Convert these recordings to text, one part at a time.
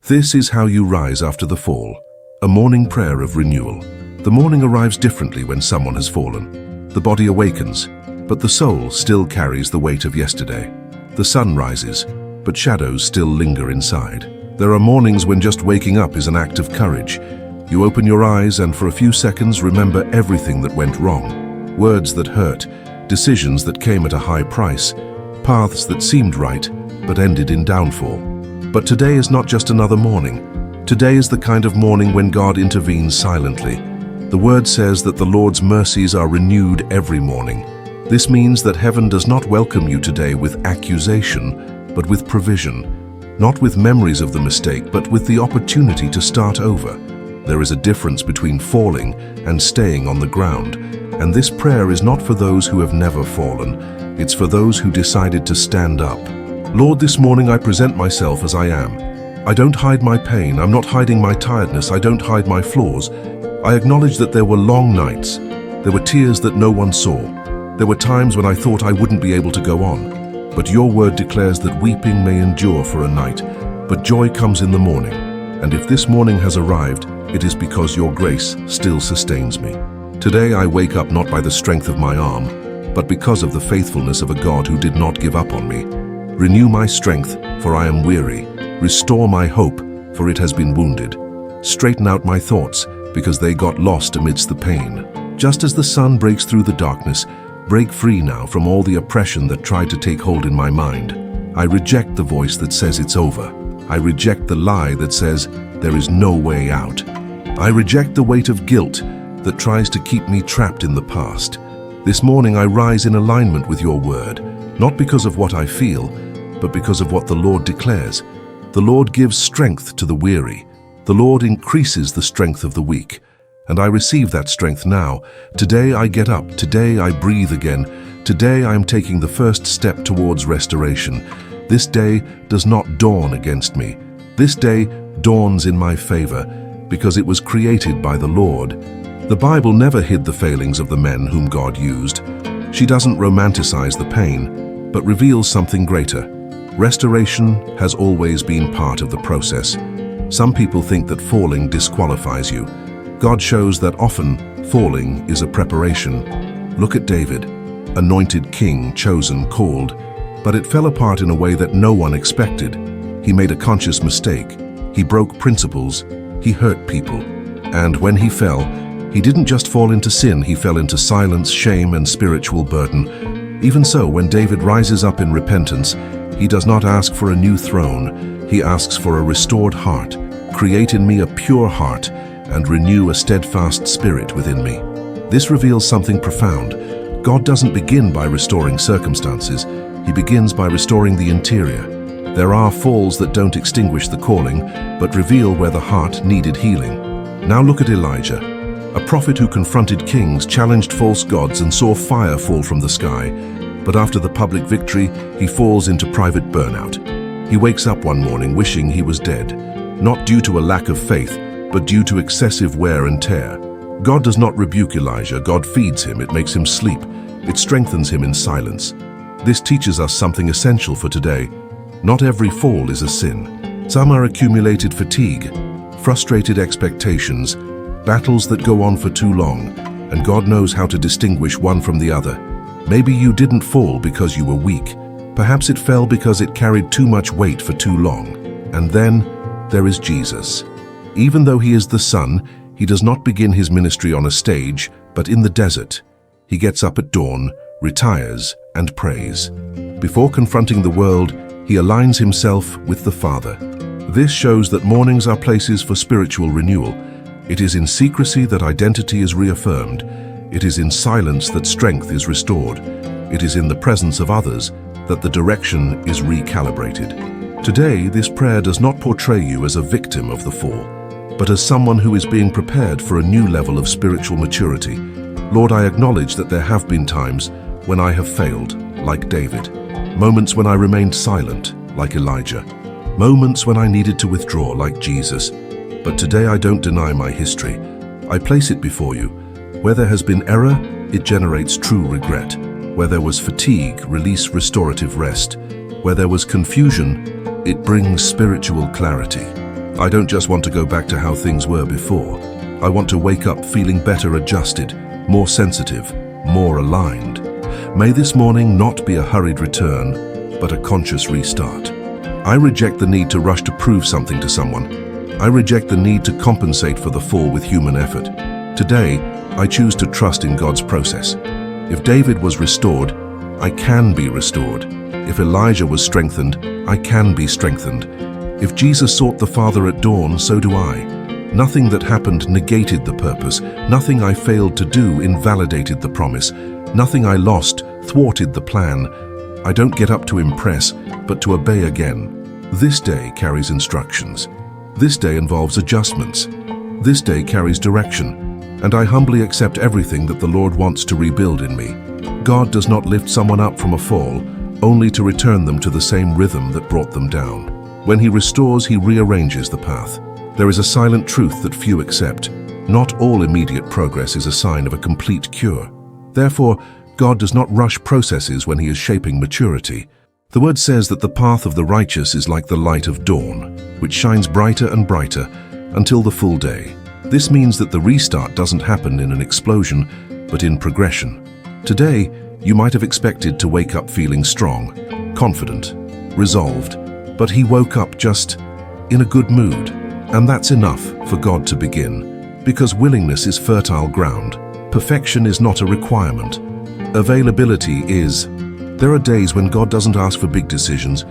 This is how you rise after the fall. A morning prayer of renewal. The morning arrives differently when someone has fallen. The body awakens, but the soul still carries the weight of yesterday. The sun rises, but shadows still linger inside. There are mornings when just waking up is an act of courage. You open your eyes and for a few seconds remember everything that went wrong. Words that hurt, decisions that came at a high price, paths that seemed right but ended in downfall. But today is not just another morning. Today is the kind of morning when God intervenes silently. The word says that the Lord's mercies are renewed every morning. This means that heaven does not welcome you today with accusation, but with provision. Not with memories of the mistake, but with the opportunity to start over. There is a difference between falling and staying on the ground. And this prayer is not for those who have never fallen. It's for those who decided to stand up. Lord, this morning I present myself as I am. I don't hide my pain. I'm not hiding my tiredness. I don't hide my flaws. I acknowledge that there were long nights. There were tears that no one saw. There were times when I thought I wouldn't be able to go on. But your word declares that weeping may endure for a night, but joy comes in the morning. And if this morning has arrived, it is because your grace still sustains me. Today I wake up not by the strength of my arm, but because of the faithfulness of a God who did not give up on me. Renew my strength, for I am weary. Restore my hope, for it has been wounded. Straighten out my thoughts, because they got lost amidst the pain. Just as the sun breaks through the darkness, break free now from all the oppression that tried to take hold in my mind. I reject the voice that says it's over. I reject the lie that says there is no way out. I reject the weight of guilt that tries to keep me trapped in the past. This morning I rise in alignment with your word, not because of what I feel, but because of what the Lord declares. The Lord gives strength to the weary. The Lord increases the strength of the weak. And I receive that strength now. Today I get up. Today I breathe again. Today I am taking the first step towards restoration. This day does not dawn against me. This day dawns in my favor, because it was created by the Lord. The Bible never hid the failings of the men whom God used. She doesn't romanticize the pain, but reveals something greater. Restoration has always been part of the process. Some people think that falling disqualifies you. God shows that often falling is a preparation. Look at David, anointed king, chosen, called, but it fell apart in a way that no one expected. He made a conscious mistake. He broke principles. He hurt people. And when he fell, he didn't just fall into sin, he fell into silence, shame, and spiritual burden. Even so, when David rises up in repentance, he does not ask for a new throne. He asks for a restored heart. Create in me a pure heart and renew a steadfast spirit within me. This reveals something profound. God doesn't begin by restoring circumstances. He begins by restoring the interior. There are falls that don't extinguish the calling, but reveal where the heart needed healing. Now look at Elijah, a prophet who confronted kings, challenged false gods, and saw fire fall from the sky. But after the public victory, he falls into private burnout. He wakes up one morning wishing he was dead, not due to a lack of faith, but due to excessive wear and tear. God does not rebuke Elijah. God feeds him. It makes him sleep. It strengthens him in silence. This teaches us something essential for today. Not every fall is a sin. Some are accumulated fatigue, frustrated expectations, battles that go on for too long, and God knows how to distinguish one from the other. Maybe you didn't fall because you were weak. Perhaps it fell because it carried too much weight for too long. And then there is Jesus. Even though he is the Son, he does not begin his ministry on a stage, but in the desert. He gets up at dawn, retires, and prays. Before confronting the world, he aligns himself with the Father. This shows that mornings are places for spiritual renewal. It is in secrecy that identity is reaffirmed. It is in silence that strength is restored. It is in the presence of others that the direction is recalibrated. Today, this prayer does not portray you as a victim of the fall, but as someone who is being prepared for a new level of spiritual maturity. Lord, I acknowledge that there have been times when I have failed, like David. Moments when I remained silent, like Elijah. Moments when I needed to withdraw, like Jesus. But today I don't deny my history. I place it before you. Where there has been error, it generates true regret. Where there was fatigue, release restorative rest. Where there was confusion, it brings spiritual clarity. I don't just want to go back to how things were before. I want to wake up feeling better adjusted, more sensitive, more aligned. May this morning not be a hurried return, but a conscious restart. I reject the need to rush to prove something to someone. I reject the need to compensate for the fall with human effort. Today, I choose to trust in God's process. If David was restored, I can be restored. If Elijah was strengthened, I can be strengthened. If Jesus sought the Father at dawn, so do I. Nothing that happened negated the purpose. Nothing I failed to do invalidated the promise. Nothing I lost thwarted the plan. I don't get up to impress, but to obey again. This day carries instructions. This day involves adjustments. This day carries direction, and I humbly accept everything that the Lord wants to rebuild in me. God does not lift someone up from a fall, only to return them to the same rhythm that brought them down. When He restores, He rearranges the path. There is a silent truth that few accept. Not all immediate progress is a sign of a complete cure. Therefore, God does not rush processes when He is shaping maturity. The Word says that the path of the righteous is like the light of dawn, which shines brighter and brighter until the full day. This means that the restart doesn't happen in an explosion, but in progression. Today, you might have expected to wake up feeling strong, confident, resolved, but He woke up just in a good mood. And that's enough for God to begin, because willingness is fertile ground. Perfection is not a requirement. Availability is. There are days when God doesn't ask for big decisions.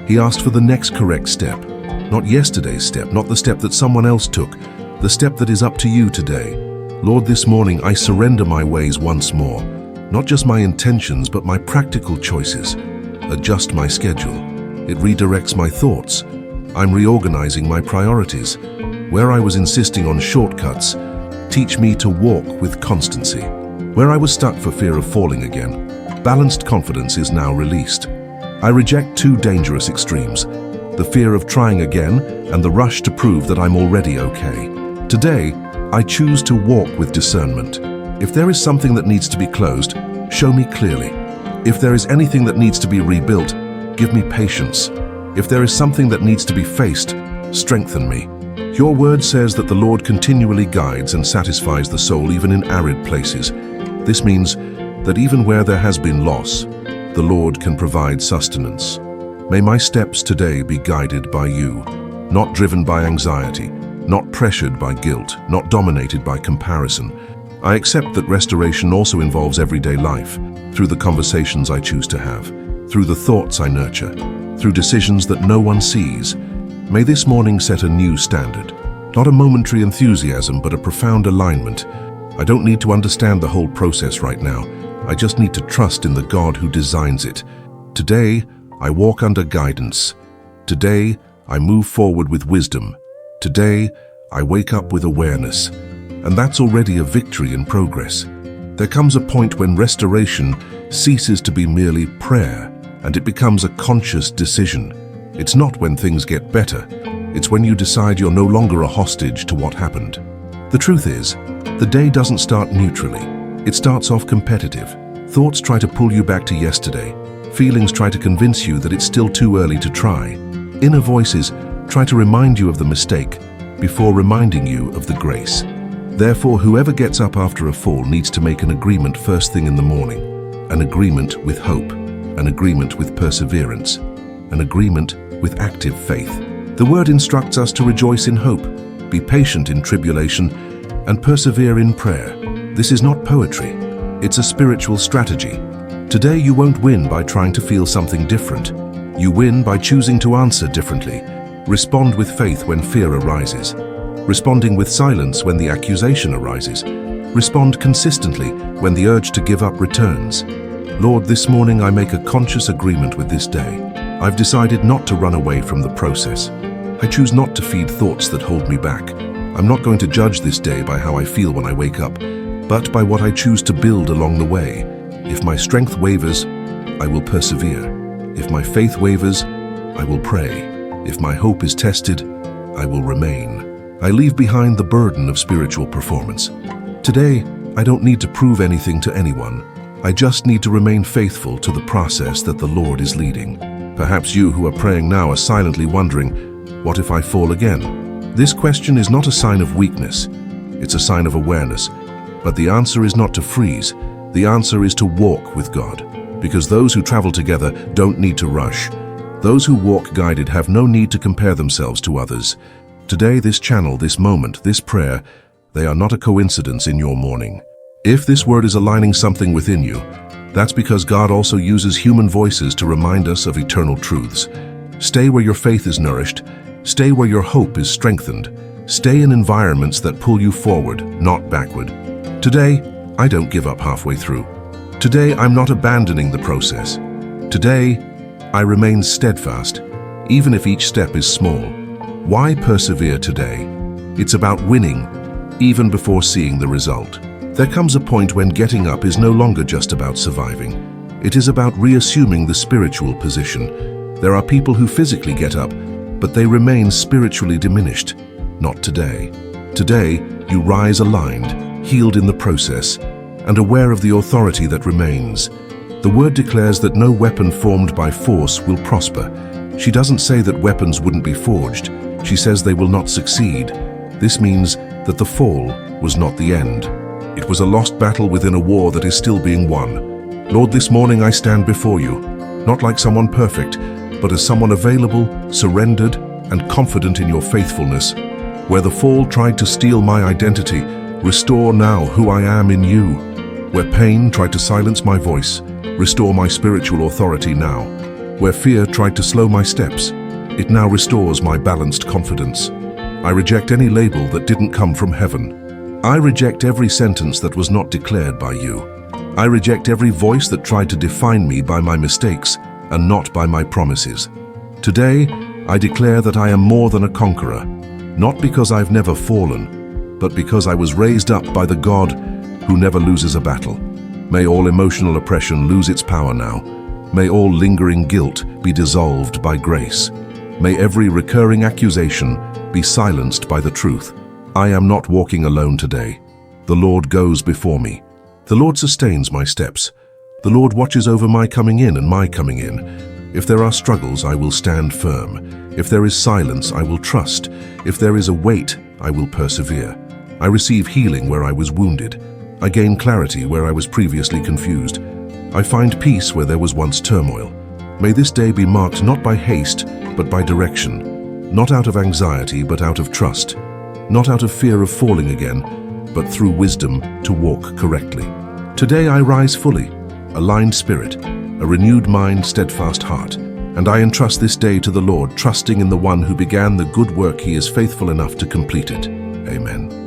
He asks for the next correct step. Not yesterday's step, not the step that someone else took, the step that is up to you today. Lord, this morning I surrender my ways once more. Not just my intentions, but my practical choices. Adjust my schedule. It redirects my thoughts. I'm reorganizing my priorities. Where I was insisting on shortcuts, teach me to walk with constancy. Where I was stuck for fear of falling again, balanced confidence is now released. I reject two dangerous extremes, the fear of trying again and the rush to prove that I'm already okay. Today, I choose to walk with discernment. If there is something that needs to be closed, show me clearly. If there is anything that needs to be rebuilt, give me patience. If there is something that needs to be faced, strengthen me. Your word says that the Lord continually guides and satisfies the soul even in arid places. This means that even where there has been loss, the Lord can provide sustenance. May my steps today be guided by you, not driven by anxiety, not pressured by guilt, not dominated by comparison. I accept that restoration also involves everyday life, through the conversations I choose to have, through the thoughts I nurture, through decisions that no one sees. May this morning set a new standard. Not a momentary enthusiasm, but a profound alignment. I don't need to understand the whole process right now. I just need to trust in the God who designs it. Today, I walk under guidance. Today, I move forward with wisdom. Today, I wake up with awareness. And that's already a victory in progress. There comes a point when restoration ceases to be merely prayer, and it becomes a conscious decision. It's not when things get better. It's when you decide you're no longer a hostage to what happened. The truth is, the day doesn't start neutrally. It starts off competitive. Thoughts try to pull you back to yesterday. Feelings try to convince you that it's still too early to try. Inner voices try to remind you of the mistake before reminding you of the grace. Therefore, whoever gets up after a fall needs to make an agreement first thing in the morning. An agreement with hope. An agreement with perseverance. An agreement with active faith. The Word instructs us to rejoice in hope, be patient in tribulation, and persevere in prayer. This is not poetry. It's a spiritual strategy. Today you won't win by trying to feel something different. You win by choosing to answer differently. Respond with faith when fear arises. Responding with silence when the accusation arises. Respond consistently when the urge to give up returns. Lord, this morning I make a conscious agreement with this day. I've decided not to run away from the process. I choose not to feed thoughts that hold me back. I'm not going to judge this day by how I feel when I wake up, but by what I choose to build along the way. If my strength wavers, I will persevere. If my faith wavers, I will pray. If my hope is tested, I will remain. I leave behind the burden of spiritual performance. Today, I don't need to prove anything to anyone. I just need to remain faithful to the process that the Lord is leading. Perhaps you who are praying now are silently wondering, what if I fall again? This question is not a sign of weakness, it's a sign of awareness. But the answer is not to freeze, the answer is to walk with God. Because those who travel together don't need to rush. Those who walk guided have no need to compare themselves to others. Today, this channel, this moment, this prayer, they are not a coincidence in your morning. If this word is aligning something within you, that's because God also uses human voices to remind us of eternal truths. Stay where your faith is nourished. Stay where your hope is strengthened. Stay in environments that pull you forward, not backward. Today, I don't give up halfway through. Today, I'm not abandoning the process. Today, I remain steadfast, even if each step is small. Why persevere today? It's about winning, even before seeing the result. There comes a point when getting up is no longer just about surviving. It is about reassuming the spiritual position. There are people who physically get up, but they remain spiritually diminished. Not today. Today, you rise aligned, healed in the process, and aware of the authority that remains. The word declares that no weapon formed by force will prosper. She doesn't say that weapons wouldn't be forged. She says they will not succeed. This means that the fall was not the end. It was a lost battle within a war that is still being won. Lord, this morning I stand before you, not like someone perfect, but as someone available, surrendered, and confident in your faithfulness. Where the fall tried to steal my identity, restore now who I am in you. Where pain tried to silence my voice, restore my spiritual authority now. Where fear tried to slow my steps, it now restores my balanced confidence. I reject any label that didn't come from heaven. I reject every sentence that was not declared by you. I reject every voice that tried to define me by my mistakes and not by my promises. Today, I declare that I am more than a conqueror, not because I've never fallen, but because I was raised up by the God who never loses a battle. May all emotional oppression lose its power now. May all lingering guilt be dissolved by grace. May every recurring accusation be silenced by the truth. I am not walking alone today. The Lord goes before me. The Lord sustains my steps. The Lord watches over my coming in and my coming in. If there are struggles, I will stand firm. If there is silence, I will trust. If there is a weight, I will persevere. I receive healing where I was wounded. I gain clarity where I was previously confused. I find peace where there was once turmoil. May this day be marked not by haste, but by direction. Not out of anxiety, but out of trust. Not out of fear of falling again, but through wisdom to walk correctly. Today I rise fully, aligned spirit, a renewed mind, steadfast heart, and I entrust this day to the Lord, trusting in the one who began the good work. He is faithful enough to complete it. Amen.